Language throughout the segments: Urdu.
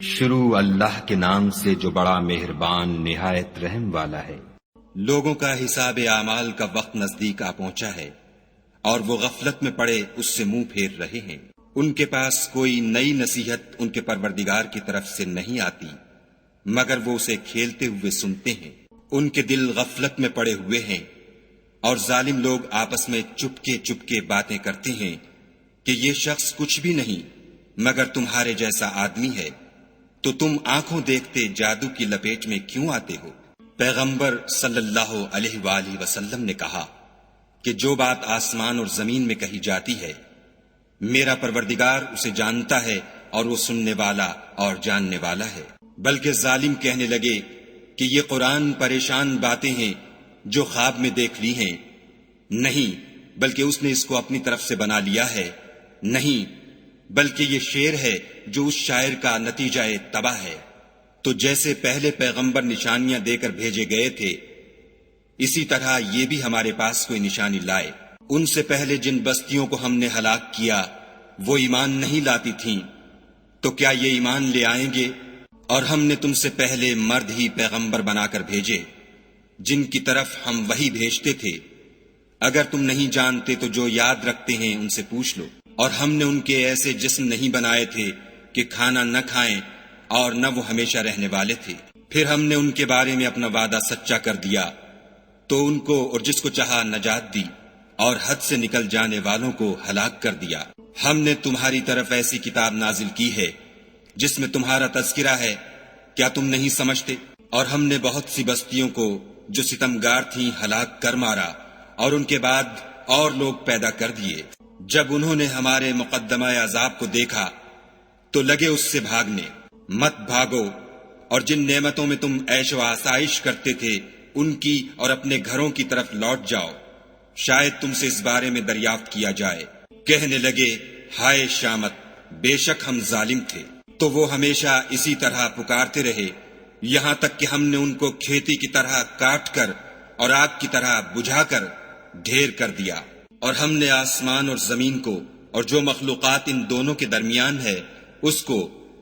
شروع اللہ کے نام سے جو بڑا مہربان نہایت رحم والا ہے۔ لوگوں کا حساب اعمال کا وقت نزدیک آ پہنچا ہے اور وہ غفلت میں پڑے اس سے منہ پھیر رہے ہیں۔ ان کے پاس کوئی نئی نصیحت ان کے پروردگار کی طرف سے نہیں آتی مگر وہ اسے کھیلتے ہوئے سنتے ہیں۔ ان کے دل غفلت میں پڑے ہوئے ہیں اور ظالم لوگ آپس میں چپکے باتیں کرتے ہیں کہ یہ شخص کچھ بھی نہیں مگر تمہارے جیسا آدمی ہے، تو تم آنکھوں دیکھتے جادو کی لپیٹ میں کیوں آتے ہو؟ پیغمبر صلی اللہ علیہ وآلہ وسلم نے کہا کہ جو بات آسمان اور زمین میں کہی جاتی ہے میرا پروردگار اسے جانتا ہے اور وہ سننے والا اور جاننے والا ہے۔ بلکہ ظالم کہنے لگے کہ یہ قرآن پریشان باتیں ہیں جو خواب میں دیکھ لی ہیں، نہیں بلکہ اس نے اس کو اپنی طرف سے بنا لیا ہے، نہیں بلکہ یہ شعر ہے جو اس شاعر کا نتیجہ تباہ ہے۔ تو جیسے پہلے پیغمبر نشانیاں دے کر بھیجے گئے تھے اسی طرح یہ بھی ہمارے پاس کوئی نشانی لائے۔ ان سے پہلے جن بستیوں کو ہم نے ہلاک کیا وہ ایمان نہیں لاتی تھیں، تو کیا یہ ایمان لے آئیں گے؟ اور ہم نے تم سے پہلے مرد ہی پیغمبر بنا کر بھیجے جن کی طرف ہم وحی بھیجتے تھے۔ اگر تم نہیں جانتے تو جو یاد رکھتے ہیں ان سے پوچھ لو۔ اور ہم نے ان کے ایسے جسم نہیں بنائے تھے کہ کھانا نہ کھائیں اور نہ وہ ہمیشہ رہنے والے تھے۔ پھر ہم نے ان کے بارے میں اپنا وعدہ سچا کر دیا تو ان کو اور جس کو چاہا نجات دی اور حد سے نکل جانے والوں کو ہلاک کر دیا۔ ہم نے تمہاری طرف ایسی کتاب نازل کی ہے جس میں تمہارا تذکرہ ہے، کیا تم نہیں سمجھتے؟ اور ہم نے بہت سی بستیوں کو جو ستمگار تھیں ہلاک کر مارا اور ان کے بعد اور لوگ پیدا کر دیے۔ جب انہوں نے ہمارے مقدمہ عذاب کو دیکھا تو لگے اس سے بھاگنے۔ مت بھاگو اور جن نعمتوں میں تم عیش و آسائش کرتے تھے ان کی اور اپنے گھروں کی طرف لوٹ جاؤ، شاید تم سے اس بارے میں دریافت کیا جائے۔ کہنے لگے ہائے شامت، بے شک ہم ظالم تھے۔ تو وہ ہمیشہ اسی طرح پکارتے رہے یہاں تک کہ ہم نے ان کو کھیتی کی طرح کاٹ کر اور آگ کی طرح بجھا کر ڈھیر کر دیا۔ اور ہم نے آسمان اور زمین کو اور جو مخلوقات ان دونوں کے درمیان ہے اس کو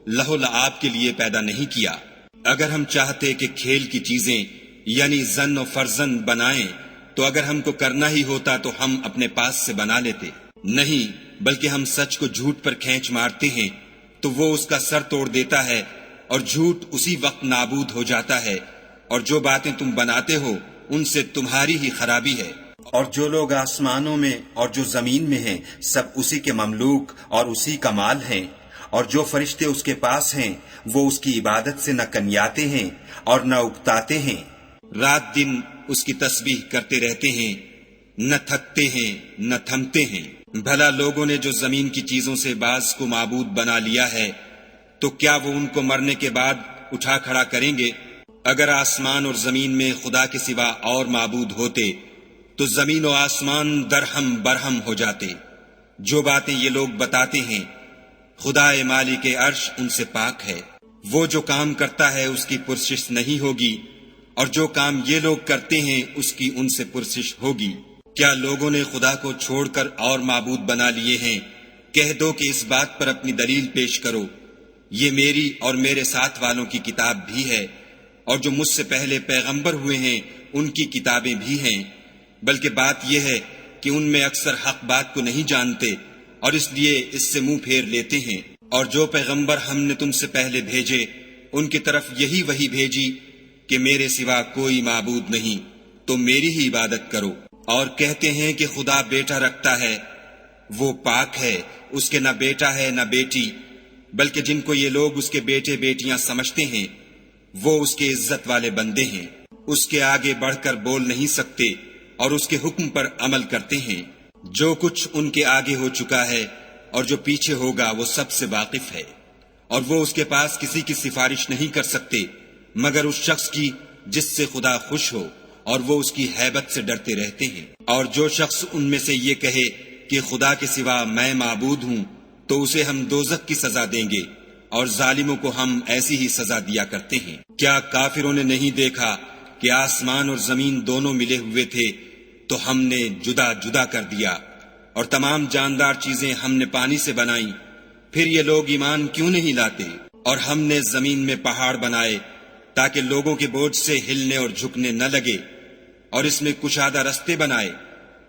لہو لعاب کے لیے پیدا نہیں کیا۔ اگر ہم چاہتے کہ کھیل کی چیزیں یعنی زن و فرزن بنائیں تو اگر ہم کو کرنا ہی ہوتا تو ہم اپنے پاس سے بنا لیتے، نہیں بلکہ ہم سچ کو جھوٹ پر کھینچ مارتے ہیں تو وہ اس کا سر توڑ دیتا ہے اور جھوٹ اسی وقت نابود ہو جاتا ہے، اور جو باتیں تم بناتے ہو ان سے تمہاری ہی خرابی ہے۔ اور جو لوگ آسمانوں میں اور جو زمین میں ہیں سب اسی کے مملوک اور اسی کا مال ہیں، اور جو فرشتے اس کے پاس ہیں وہ اس کی عبادت سے نہ کنیاتے ہیں اور نہ اکتاتے ہیں، رات دن اس کی تسبیح کرتے رہتے ہیں، نہ تھکتے ہیں نہ تھمتے ہیں۔ بھلا لوگوں نے جو زمین کی چیزوں سے بعض کو معبود بنا لیا ہے تو کیا وہ ان کو مرنے کے بعد اٹھا کھڑا کریں گے؟ اگر آسمان اور زمین میں خدا کے سوا اور معبود ہوتے تو زمین و آسمان درہم برہم ہو جاتے۔ جو باتیں یہ لوگ بتاتے ہیں خدا مالک عرش ان سے پاک ہے، وہ جو کام کرتا ہے اس کی پرسش نہیں ہوگی، اور جو کام یہ لوگ کرتے ہیں اس کی ان سے پرسش ہوگی۔ کیا لوگوں نے خدا کو چھوڑ کر اور معبود بنا لیے ہیں؟ کہہ دو کہ اس بات پر اپنی دلیل پیش کرو، یہ میری اور میرے ساتھ والوں کی کتاب بھی ہے، اور جو مجھ سے پہلے پیغمبر ہوئے ہیں ان کی کتابیں بھی ہیں، بلکہ بات یہ ہے کہ ان میں اکثر حق بات کو نہیں جانتے اور اس لیے اس سے منہ پھیر لیتے ہیں۔ اور جو پیغمبر ہم نے تم سے پہلے بھیجے ان کی طرف یہی وحی بھیجی کہ میرے سوا کوئی معبود نہیں، تو میری ہی عبادت کرو۔ اور کہتے ہیں کہ خدا بیٹا رکھتا ہے، وہ پاک ہے، اس کے نہ بیٹا ہے نہ بیٹی، بلکہ جن کو یہ لوگ اس کے بیٹے بیٹیاں سمجھتے ہیں وہ اس کے عزت والے بندے ہیں، اس کے آگے بڑھ کر بول نہیں سکتے اور اس کے حکم پر عمل کرتے ہیں۔ جو کچھ ان کے آگے ہو چکا ہے اور جو پیچھے ہوگا وہ سب سے واقف ہے، اور وہ اس کے پاس کسی کی سفارش نہیں کر سکتے مگر اس شخص کی جس سے خدا خوش ہو، اور وہ اس کی ہیبت سے ڈرتے رہتے ہیں۔ اور جو شخص ان میں سے یہ کہے کہ خدا کے سوا میں معبود ہوں تو اسے ہم دوزخ کی سزا دیں گے، اور ظالموں کو ہم ایسی ہی سزا دیا کرتے ہیں۔ کیا کافروں نے نہیں دیکھا کہ آسمان اور زمین دونوں ملے ہوئے تھے تو ہم نے جدا جدا کر دیا، اور تمام جاندار چیزیں ہم نے پانی سے بنائیں، پھر یہ لوگ ایمان کیوں نہیں لاتے؟ اور ہم نے زمین میں پہاڑ بنائے تاکہ لوگوں کے بوجھ سے ہلنے اور جھکنے نہ لگے، اور اس میں کشادہ رستے بنائے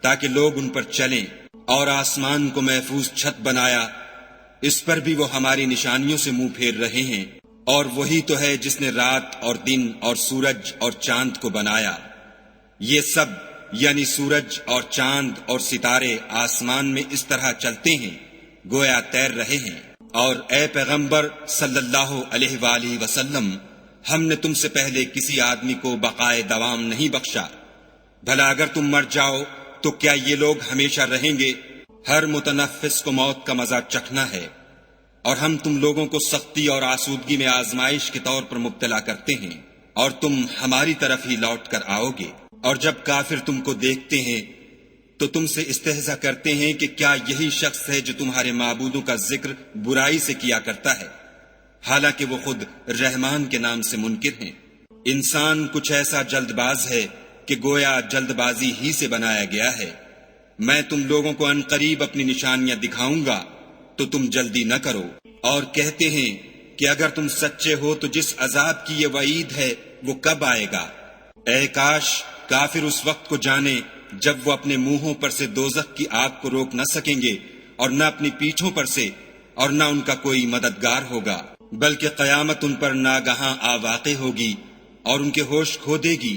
تاکہ لوگ ان پر چلیں، اور آسمان کو محفوظ چھت بنایا، اس پر بھی وہ ہماری نشانیوں سے منہ پھیر رہے ہیں۔ اور وہی تو ہے جس نے رات اور دن اور سورج اور چاند کو بنایا۔ یہ سب یعنی سورج اور چاند اور ستارے آسمان میں اس طرح چلتے ہیں گویا تیر رہے ہیں۔ اور اے پیغمبر صلی اللہ علیہ وآلہ وسلم، ہم نے تم سے پہلے کسی آدمی کو بقائے دوام نہیں بخشا، بھلا اگر تم مر جاؤ تو کیا یہ لوگ ہمیشہ رہیں گے؟ ہر متنفس کو موت کا مزہ چکھنا ہے، اور ہم تم لوگوں کو سختی اور آسودگی میں آزمائش کے طور پر مبتلا کرتے ہیں، اور تم ہماری طرف ہی لوٹ کر آؤ گے۔ اور جب کافر تم کو دیکھتے ہیں تو تم سے استہزا کرتے ہیں کہ کیا یہی شخص ہے جو تمہارے معبودوں کا ذکر برائی سے کیا کرتا ہے، حالانکہ وہ خود رحمان کے نام سے منکر ہیں۔ انسان کچھ ایسا جلد باز ہے کہ گویا جلد بازی ہی سے بنایا گیا ہے۔ میں تم لوگوں کو عنقریب اپنی نشانیاں دکھاؤں گا تو تم جلدی نہ کرو۔ اور کہتے ہیں کہ اگر تم سچے ہو تو جس عذاب کی یہ وعید ہے وہ کب آئے گا؟ اے کاش کافر اس وقت کو جانے جب وہ اپنے منہوں پر سے دوزخ کی آگ کو روک نہ سکیں گے، اور نہ اپنی پیٹھوں پر سے، اور نہ ان کا کوئی مددگار ہوگا، بلکہ قیامت ان پر ناگہاں آ واقع ہوگی اور ان کے ہوش کھو دے گی،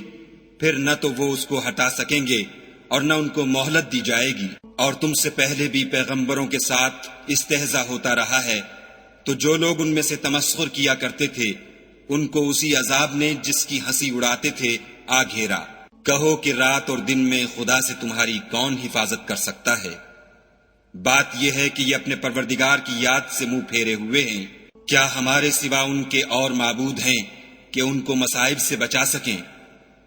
پھر نہ تو وہ اس کو ہٹا سکیں گے اور نہ ان کو مہلت دی جائے گی۔ اور تم سے پہلے بھی پیغمبروں کے ساتھ استہزا ہوتا رہا ہے، تو جو لوگ ان میں سے تمسخر کیا کرتے تھے ان کو اسی عذاب نے جس کی ہنسی اڑاتے تھے آ گھیرا۔ کہو کہ رات اور دن میں خدا سے تمہاری کون حفاظت کر سکتا ہے؟ بات یہ ہے کہ یہ اپنے پروردگار کی یاد سے منہ پھیرے ہوئے ہیں۔ کیا ہمارے سوا ان کے اور معبود ہیں کہ ان کو مصائب سے بچا سکیں؟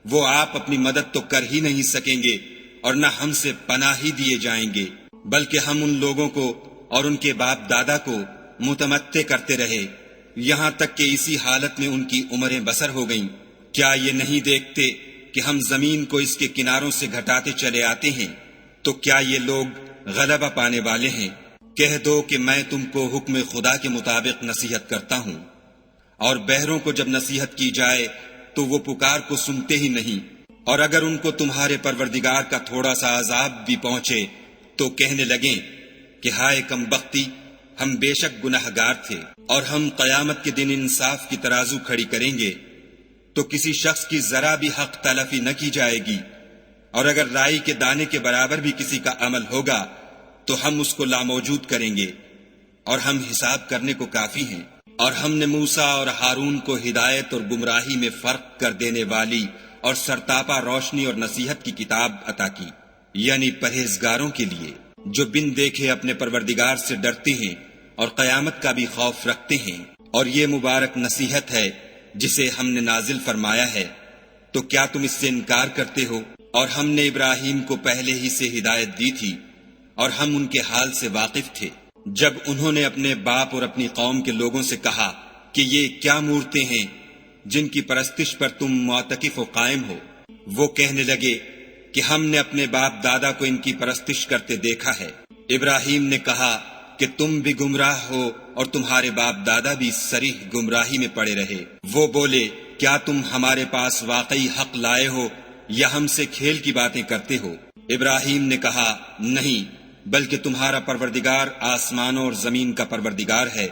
وہ آپ اپنی مدد تو کر ہی نہیں سکیں گے اور نہ ہم سے پناہ ہی دیے جائیں گے، بلکہ ہم ان لوگوں کو اور ان کے باپ دادا کو متمتع کرتے رہے یہاں تک کہ اسی حالت میں ان کی عمریں بسر ہو گئیں۔ کیا یہ نہیں دیکھتے کہ ہم زمین کو اس کے کناروں سے گھٹاتے چلے آتے ہیں؟ تو کیا یہ لوگ غلبہ پانے والے ہیں؟ کہہ دو کہ میں تم کو حکم خدا کے مطابق نصیحت کرتا ہوں، اور بہروں کو جب نصیحت کی جائے تو وہ پکار کو سنتے ہی نہیں، اور اگر ان کو تمہارے پروردگار کا تھوڑا سا عذاب بھی پہنچے تو کہنے لگیں کہ ہائے کم بختی، ہم بے شک گناہگار تھے۔ اور ہم قیامت کے دن انصاف کی ترازو کھڑی کریں گے تو کسی شخص کی ذرا بھی حق تلفی نہ کی جائے گی، اور اگر رائی کے دانے کے برابر بھی کسی کا عمل ہوگا تو ہم اس کو لاموجود کریں گے، اور ہم حساب کرنے کو کافی ہیں۔ اور ہم نے موسیٰ اور ہارون کو ہدایت اور گمراہی میں فرق کر دینے والی اور سرتاپا روشنی اور نصیحت کی کتاب عطا کی، یعنی پرہیزگاروں کے لیے جو بن دیکھے اپنے پروردگار سے ڈرتے ہیں اور قیامت کا بھی خوف رکھتے ہیں۔ اور یہ مبارک نصیحت ہے جسے ہم نے نازل فرمایا ہے، تو کیا تم اس سے انکار کرتے ہو؟ اور ہم نے ابراہیم کو پہلے ہی سے ہدایت دی تھی، اور ہم ان کے حال سے واقف تھے۔ جب انہوں نے اپنے باپ اور اپنی قوم کے لوگوں سے کہا کہ یہ کیا مورتیں ہیں جن کی پرستش پر تم معتکف و قائم ہو، وہ کہنے لگے کہ ہم نے اپنے باپ دادا کو ان کی پرستش کرتے دیکھا ہے۔ ابراہیم نے کہا کہ تم بھی گمراہ ہو اور تمہارے باپ دادا بھی صریح گمراہی میں پڑے رہے۔ وہ بولے کیا تم ہمارے پاس واقعی حق لائے ہو یا ہم سے کھیل کی باتیں کرتے ہو؟ ابراہیم نے کہا نہیں، بلکہ تمہارا پروردگار آسمانوں اور زمین کا پروردگار ہے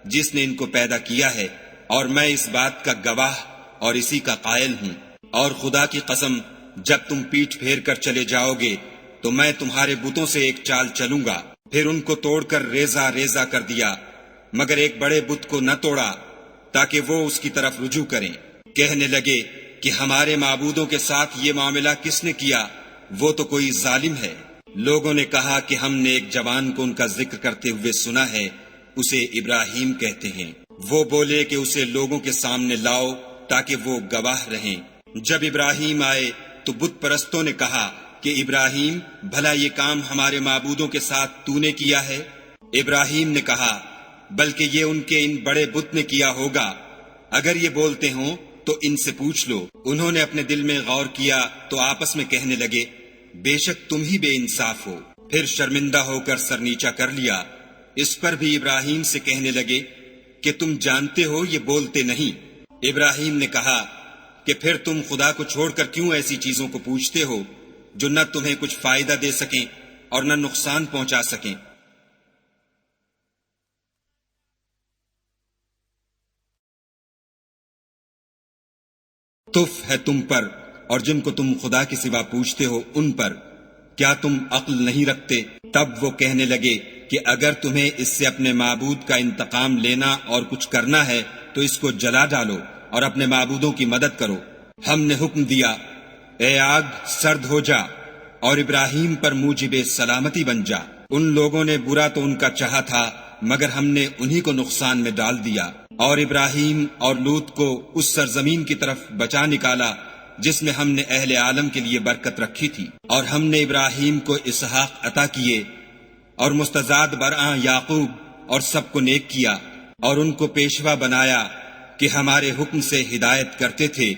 جس نے ان کو پیدا کیا ہے، اور میں اس بات کا گواہ اور اسی کا قائل ہوں۔ اور خدا کی قسم جب تم پیٹھ پھیر کر چلے جاؤ گے تو میں تمہارے بتوں سے ایک چال چلوں گا۔ پھر ان کو توڑ کر ریزہ ریزہ کر دیا، مگر ایک بڑے بت کو نہ توڑا تاکہ وہ اس کی طرف رجوع کریں۔ کہنے لگے کہ ہمارے معبودوں کے ساتھ یہ معاملہ کس نے کیا؟ وہ تو کوئی ظالم ہے۔ لوگوں نے کہا کہ ہم نے ایک جوان کو ان کا ذکر کرتے ہوئے سنا ہے، اسے ابراہیم کہتے ہیں۔ وہ بولے کہ اسے لوگوں کے سامنے لاؤ تاکہ وہ گواہ رہیں۔ جب ابراہیم آئے تو بت پرستوں نے کہا کہ ابراہیم بھلا یہ کام ہمارے معبودوں کے ساتھ تو نے کیا ہے؟ ابراہیم نے کہا بلکہ یہ ان کے ان بڑے بت نے کیا ہوگا، اگر یہ بولتے ہوں تو ان سے پوچھ لو۔ انہوں نے اپنے دل میں غور کیا تو آپس میں کہنے لگے بے شک تم ہی بے انصاف ہو۔ پھر شرمندہ ہو کر سر نیچا کر لیا۔ اس پر بھی ابراہیم سے کہنے لگے کہ تم جانتے ہو یہ بولتے نہیں۔ ابراہیم نے کہا کہ پھر تم خدا کو چھوڑ کر کیوں ایسی چیزوں کو پوچھتے ہو جو نہ تمہیں کچھ فائدہ دے سکیں اور نہ نقصان پہنچا سکیں۔ تف ہے تم پر اور جن کو تم خدا کے سوا پوچھتے ہو ان پر، کیا تم عقل نہیں رکھتے؟ تب وہ کہنے لگے کہ اگر تمہیں اس سے اپنے معبود کا انتقام لینا اور کچھ کرنا ہے تو اس کو جلا ڈالو اور اپنے معبودوں کی مدد کرو۔ ہم نے حکم دیا، اے آگ سرد ہو جا اور ابراہیم پر موجب سلامتی بن جا۔ ان لوگوں نے برا تو ان کا چاہا تھا مگر ہم نے انہی کو نقصان میں ڈال دیا، اور ابراہیم اور لوط کو اس سرزمین کی طرف بچا نکالا جس میں ہم نے اہل عالم کے لیے برکت رکھی تھی، اور ہم نے ابراہیم کو اسحاق عطا کیے اور مستزاد برآں یعقوب اور سب کو نیک کیا، اور ان کو پیشوا بنایا کہ ہمارے حکم سے ہدایت کرتے تھے،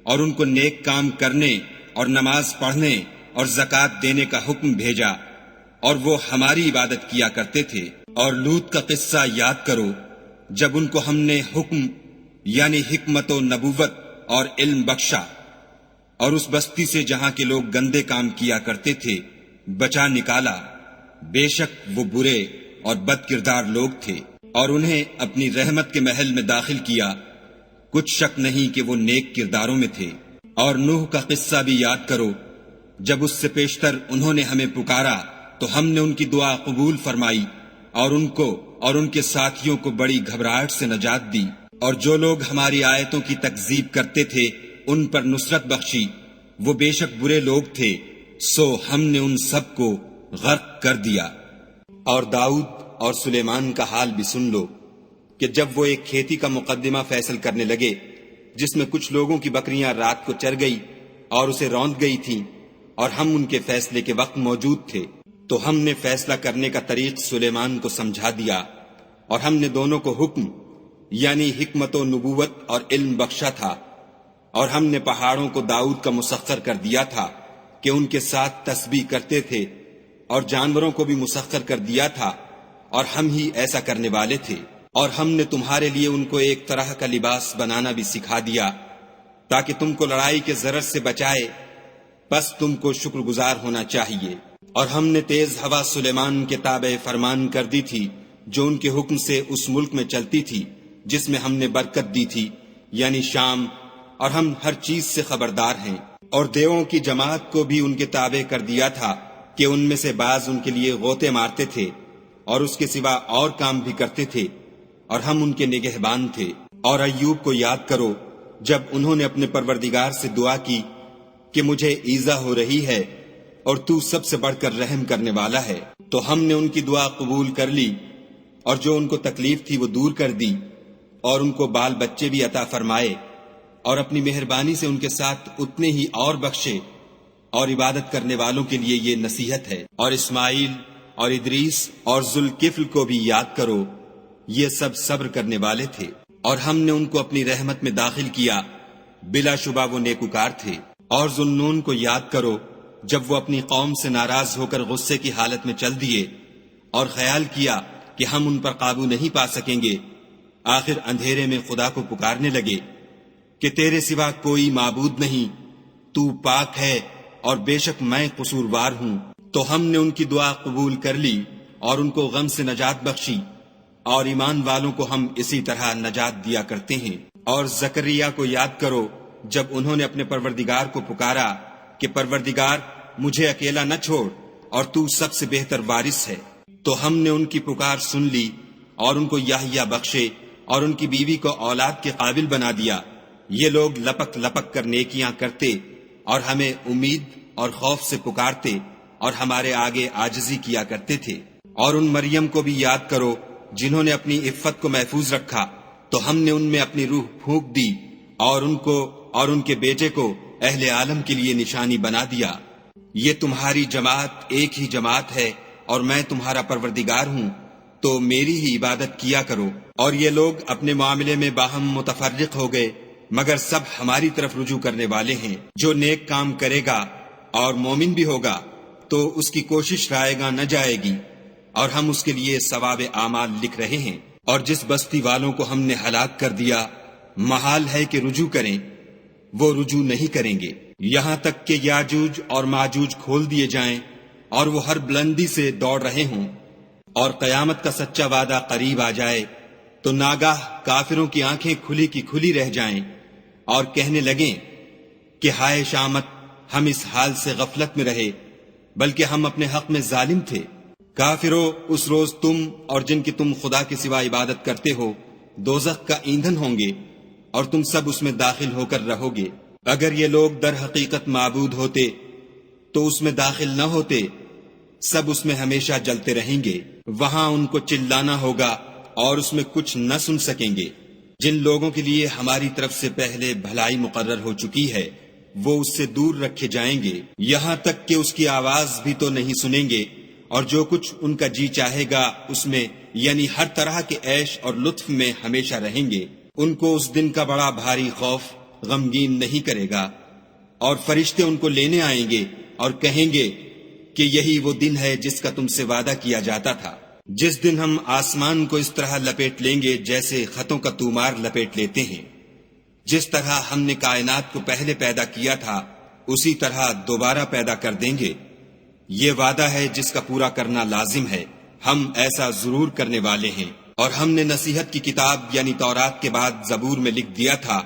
اور ان کو نیک کام کرنے اور نماز پڑھنے اور زکوٰۃ دینے کا حکم بھیجا، اور وہ ہماری عبادت کیا کرتے تھے۔ اور لوط کا قصہ یاد کرو جب ان کو ہم نے حکم یعنی حکمت و نبوت اور علم بخشا، اور اس بستی سے جہاں کے لوگ گندے کام کیا کرتے تھے بچا نکالا۔ بے شک وہ برے اور بد کردار لوگ تھے، اور انہیں اپنی رحمت کے محل میں داخل کیا، کچھ شک نہیں کہ وہ نیک کرداروں میں تھے۔ اور نوح کا قصہ بھی یاد کرو جب اس سے پیشتر انہوں نے ہمیں پکارا تو ہم نے ان کی دعا قبول فرمائی، اور ان کو اور ان کے ساتھیوں کو بڑی گھبراہٹ سے نجات دی، اور جو لوگ ہماری آیتوں کی تکذیب کرتے تھے ان پر نصرت بخشی۔ وہ بے شک برے لوگ تھے، سو ہم نے ان سب کو غرق کر دیا۔ اور داؤد اور سلیمان کا حال بھی سن لو کہ جب وہ ایک کھیتی کا مقدمہ فیصل کرنے لگے جس میں کچھ لوگوں کی بکریاں رات کو چر گئی اور اسے روند گئی تھیں، اور ہم ان کے فیصلے کے وقت موجود تھے، تو ہم نے فیصلہ کرنے کا طریق سلیمان کو سمجھا دیا، اور ہم نے دونوں کو حکم یعنی حکمت و نبوت اور علم بخشا تھا، اور ہم نے پہاڑوں کو داؤد کا مسخر کر دیا تھا کہ ان کے ساتھ تسبیح کرتے تھے، اور جانوروں کو بھی مسخر کر دیا تھا، اور ہم ہی ایسا کرنے والے تھے۔ اور ہم نے تمہارے لیے ان کو ایک طرح کا لباس بنانا بھی سکھا دیا تاکہ تم کو لڑائی کے ضرر سے بچائے، بس تم کو شکر گزار ہونا چاہیے۔ اور ہم نے تیز ہوا سلیمان کے تابع فرمان کر دی تھی جو ان کے حکم سے اس ملک میں چلتی تھی جس میں ہم نے برکت دی تھی یعنی شام، اور ہم ہر چیز سے خبردار ہیں۔ اور دیووں کی جماعت کو بھی ان کے تابع کر دیا تھا کہ ان میں سے بعض ان کے لیے غوطے مارتے تھے اور اس کے سوا اور کام بھی کرتے تھے، اور ہم ان کے نگہبان تھے۔ اور ایوب کو یاد کرو جب انہوں نے اپنے پروردگار سے دعا کی کہ مجھے ایذا ہو رہی ہے اور تو سب سے بڑھ کر رحم کرنے والا ہے، تو ہم نے ان کی دعا قبول کر لی، اور جو ان کو تکلیف تھی وہ دور کر دی، اور ان کو بال بچے بھی عطا فرمائے، اور اپنی مہربانی سے ان کے ساتھ اتنے ہی اور بخشے۔ اور عبادت کرنے والوں کے لیے یہ نصیحت ہے۔ اور اسماعیل اور ادریس اور ذوالکفل کو بھی یاد کرو، یہ سب صبر کرنے والے تھے، اور ہم نے ان کو اپنی رحمت میں داخل کیا، بلا شبہ وہ نیکوکار تھے۔ اور ذوالنون کو یاد کرو جب وہ اپنی قوم سے ناراض ہو کر غصے کی حالت میں چل دیے، اور خیال کیا کہ ہم ان پر قابو نہیں پا سکیں گے، آخر اندھیرے میں خدا کو پکارنے لگے کہ تیرے سوا کوئی معبود نہیں، تو پاک ہے اور بے شک میں قصوروار ہوں۔ تو ہم نے ان کی دعا قبول کر لی اور ان کو غم سے نجات بخشی، اور ایمان والوں کو ہم اسی طرح نجات دیا کرتے ہیں۔ اور زکریا کو یاد کرو جب انہوں نے اپنے پروردگار کو پکارا کہ پروردگار مجھے اکیلا نہ چھوڑ اور تو سب سے بہتر وارث ہے، تو ہم نے ان کی پکار سن لی اور ان کو یحییٰ بخشے اور ان کی بیوی کو اولاد کے قابل بنا دیا۔ یہ لوگ لپک لپک کر نیکیاں کرتے اور ہمیں امید اور خوف سے پکارتے اور ہمارے آگے عاجزی کیا کرتے تھے۔ اور ان مریم کو بھی یاد کرو جنہوں نے اپنی عفت کو محفوظ رکھا، تو ہم نے ان میں اپنی روح پھونک دی اور ان کو اور ان کے بیٹے کو اہل عالم کے لیے نشانی بنا دیا۔ یہ تمہاری جماعت ایک ہی جماعت ہے اور میں تمہارا پروردگار ہوں، تو میری ہی عبادت کیا کرو۔ اور یہ لوگ اپنے معاملے میں باہم متفرق ہو گئے، مگر سب ہماری طرف رجوع کرنے والے ہیں۔ جو نیک کام کرے گا اور مومن بھی ہوگا تو اس کی کوشش رائے گاں نہ جائے گی، اور ہم اس کے لیے ثواب اعمال لکھ رہے ہیں۔ اور جس بستی والوں کو ہم نے ہلاک کر دیا محال ہے کہ رجوع کریں، وہ رجوع نہیں کریں گے یہاں تک کہ یاجوج اور ماجوج کھول دیے جائیں اور وہ ہر بلندی سے دوڑ رہے ہوں، اور قیامت کا سچا وعدہ قریب آ جائے تو ناگاہ کافروں کی آنکھیں کھلی کی کھلی رہ جائیں اور کہنے لگیں کہ ہائے شامت، ہم اس حال سے غفلت میں رہے بلکہ ہم اپنے حق میں ظالم تھے۔ کافروں، اس روز تم اور جن کی تم خدا کے سوا عبادت کرتے ہو دوزخ کا ایندھن ہوں گے اور تم سب اس میں داخل ہو کر رہو گے۔ اگر یہ لوگ در حقیقت معبود ہوتے تو اس میں داخل نہ ہوتے، سب اس میں ہمیشہ جلتے رہیں گے، وہاں ان کو چلانا ہوگا اور اس میں کچھ نہ سن سکیں گے۔ جن لوگوں کے لیے ہماری طرف سے پہلے بھلائی مقرر ہو چکی ہے وہ اس سے دور رکھے جائیں گے، یہاں تک کہ اس کی آواز بھی تو نہیں سنیں گے، اور جو کچھ ان کا جی چاہے گا اس میں یعنی ہر طرح کے عیش اور لطف میں ہمیشہ رہیں گے۔ ان کو اس دن کا بڑا بھاری خوف غمگین نہیں کرے گا، اور فرشتے ان کو لینے آئیں گے اور کہیں گے کہ یہی وہ دن ہے جس کا تم سے وعدہ کیا جاتا تھا، جس دن ہم آسمان کو اس طرح لپیٹ لیں گے جیسے خطوں کا تومار لپیٹ لیتے ہیں۔ جس طرح ہم نے کائنات کو پہلے پیدا کیا تھا اسی طرح دوبارہ پیدا کر دیں گے، یہ وعدہ ہے جس کا پورا کرنا لازم ہے، ہم ایسا ضرور کرنے والے ہیں۔ اور ہم نے نصیحت کی کتاب یعنی تورات کے بعد زبور میں لکھ دیا تھا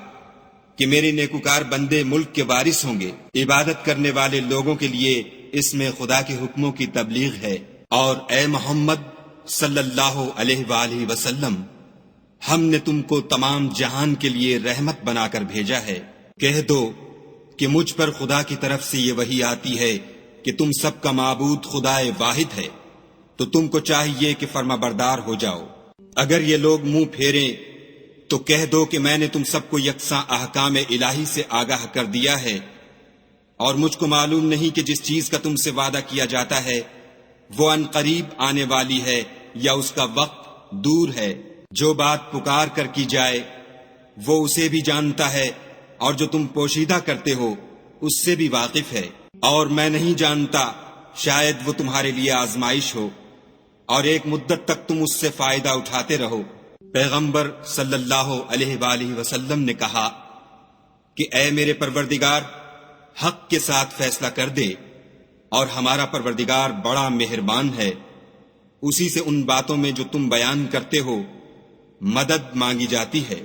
کہ میرے نیکوکار بندے ملک کے وارث ہوں گے، عبادت کرنے والے لوگوں کے لیے اس میں خدا کے حکموں کی تبلیغ ہے۔ اور اے محمد صلی اللہ علیہ وآلہ وسلم، ہم نے تم کو تمام جہان کے لیے رحمت بنا کر بھیجا ہے۔ کہہ دو کہ مجھ پر خدا کی طرف سے یہ وحی آتی ہے کہ تم سب کا معبود خدائے واحد ہے، تو تم کو چاہیے کہ فرما بردار ہو جاؤ۔ اگر یہ لوگ منہ پھیریں تو کہہ دو کہ میں نے تم سب کو یکساں احکام الہی سے آگاہ کر دیا ہے، اور مجھ کو معلوم نہیں کہ جس چیز کا تم سے وعدہ کیا جاتا ہے وہ ان قریب آنے والی ہے یا اس کا وقت دور ہے۔ جو بات پکار کر کی جائے وہ اسے بھی جانتا ہے، اور جو تم پوشیدہ کرتے ہو اس سے بھی واقف ہے، اور میں نہیں جانتا، شاید وہ تمہارے لیے آزمائش ہو اور ایک مدت تک تم اس سے فائدہ اٹھاتے رہو۔ پیغمبر صلی اللہ علیہ وآلہ وسلم نے کہا کہ اے میرے پروردگار، حق کے ساتھ فیصلہ کر دے، اور ہمارا پروردگار بڑا مہربان ہے، اسی سے ان باتوں میں جو تم بیان کرتے ہو مدد مانگی جاتی ہے۔